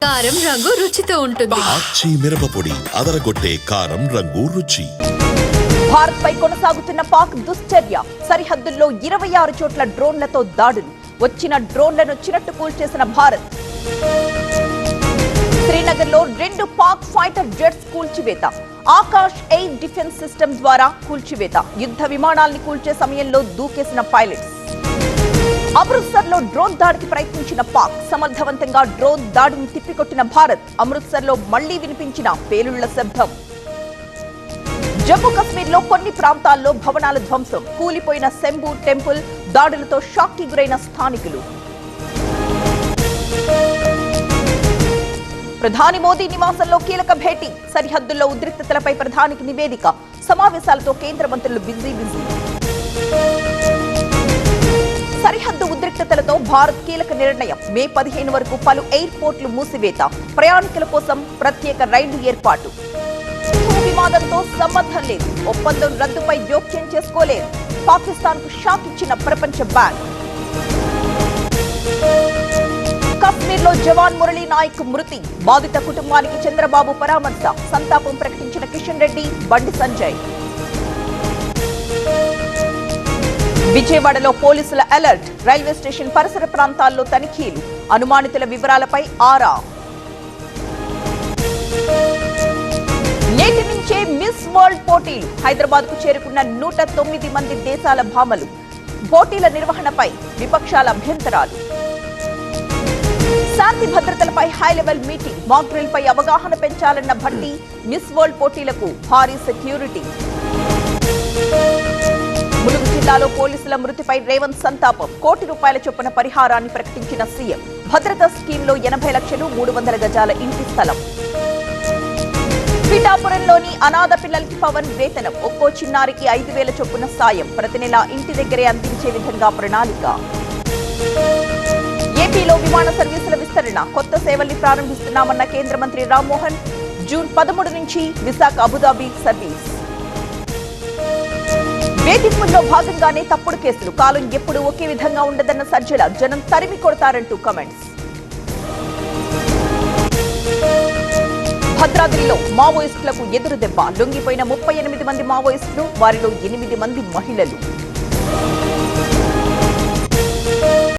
కారం రంగు రుచితో ఉంటుంది. ఆచి మిరపపొడి అదరగొట్టే కారం రంగు రుచి. భారత్ పై కొనసాగుతున్న పాక్ దుశ్చర్య. సరిహద్దుల్లో 26 చోట్ల డ్రోన్లతో దాడులు. వచ్చిన డ్రోన్లను చిరట్టు కూల్చేసిన భారత్. శ్రీనగర్ లో 2 పాక్ ఫైటర్ జెట్స్ కూల్చివేత. ఆకాష్ ఎయిర్ డిఫెన్స్ సిస్టమ్ ద్వారా కూల్చివేత. యుద్ధ విమానాల్ని కూల్చే సమయంలో దూకేసిన పైలట్స్. అమృత్సర్ లో డ్రోన్ దాడికి ప్రయత్నించిన పాక్. సమర్థవంతంగా డ్రోన్ దాడిని తిప్పికొట్టిన భారత్. అమృత్సర్ లో మళ్లీ వినిపించిన పేలుళ్ల శబ్దం. జమ్మూ కశ్మీర్ లో కొన్ని ప్రాంతాల్లో భవనాల ధ్వంసం. కూలిపోయిన శంభు టెంపుల్. దాడులతో షాక్ కి గురైన స్థానికులు. ప్రధాని మోదీ నివాసంలో కీలక భేటీ. సరిహద్దుల్లో ఉద్రిక్తతలపై ప్రధానికి నివేదిక. సమావేశాలతో కేంద్ర మంత్రులు బిజీ. సరిహద్దు ఉద్రిక్తతలతో భారత్ కీలక నిర్ణయం. మే 15 వరకు పలు ఎయిర్పోర్టులు మూసివేత. ప్రయాణికుల కోసం ప్రత్యేక రైళ్లు ఏర్పాటు. వివాదంతో సంబంధం లేదు. ఒప్పందం రద్దుపై జోక్యం చేసుకోలేదు. పాకిస్తాన్ కు షాక్ ఇచ్చిన ప్రపంచ బ్యాంక్. కశ్మీర్ లో జవాన్ మురళీ నాయక్ మృతి. బాధిత కుటుంబానికి చంద్రబాబు పరామర్శ. సంతాపం ప్రకటించిన కిషన్ రెడ్డి, బండి సంజయ్. విజయవాడలో పోలీసుల అలర్ట్. రైల్వే స్టేషన్ పరిసర ప్రాంతాల్లో తనిఖీలు. అనుమానితుల వివరాలపై ఆరా. నేటి నుంచే మిస్ వరల్డ్ పోటీలు. హైదరాబాద్ కు చేరుకున్న 109 మంది దేశాల భామలు. పోటీల నిర్వహణపై విపక్షాల అభ్యంతరాలు. శాంతి భద్రతలపై high level meeting. Mock drill పై అవగాహన పెంచాలన్న భట్టి. మిస్ వరల్డ్ పోటీలకు భారీ సెక్యూరిటీ. ములుగు జిల్లాలో పోలీసుల మృతిపై రేవంత్ సంతాపం. ₹1 చొప్పున పరిహారాన్ని ప్రకటించిన సీఎం. భద్రతా స్కీమ్లో 80 లక్షలు, 300 గజాల ఇంటి స్థలం. పిఠాపురంలోని అనాథ పిల్లలకి పవన్ వేతనం. ఒక్కో చిన్నారికి 5,000 చొప్పున సాయం. ప్రతి నెల ఇంటి దగ్గరే అందించే విధంగా ప్రణాళిక. ఏపీలో విమాన సర్వీసుల విస్తరణ. కొత్త సేవల్ని ప్రారంభిస్తున్నామన్న కేంద్ర మంత్రి రామ్మోహన్. జూన్ 13 నుంచి విశాఖ అబుదాబి సర్వీస్. వేధింపుల్లో భాగంగానే తప్పుడు కేసులు. కాలం ఎప్పుడు ఒకే విధంగా ఉండదన్న సజ్జల. జనం తరిమి కొడతారంటూ కమెంట్స్. భద్రాద్రిలో మావోయిస్టులకు ఎదురు దెబ్బ. లొంగిపోయిన 38 మంది మావోయిస్టులు. వారిలో 8 మంది మహిళలు.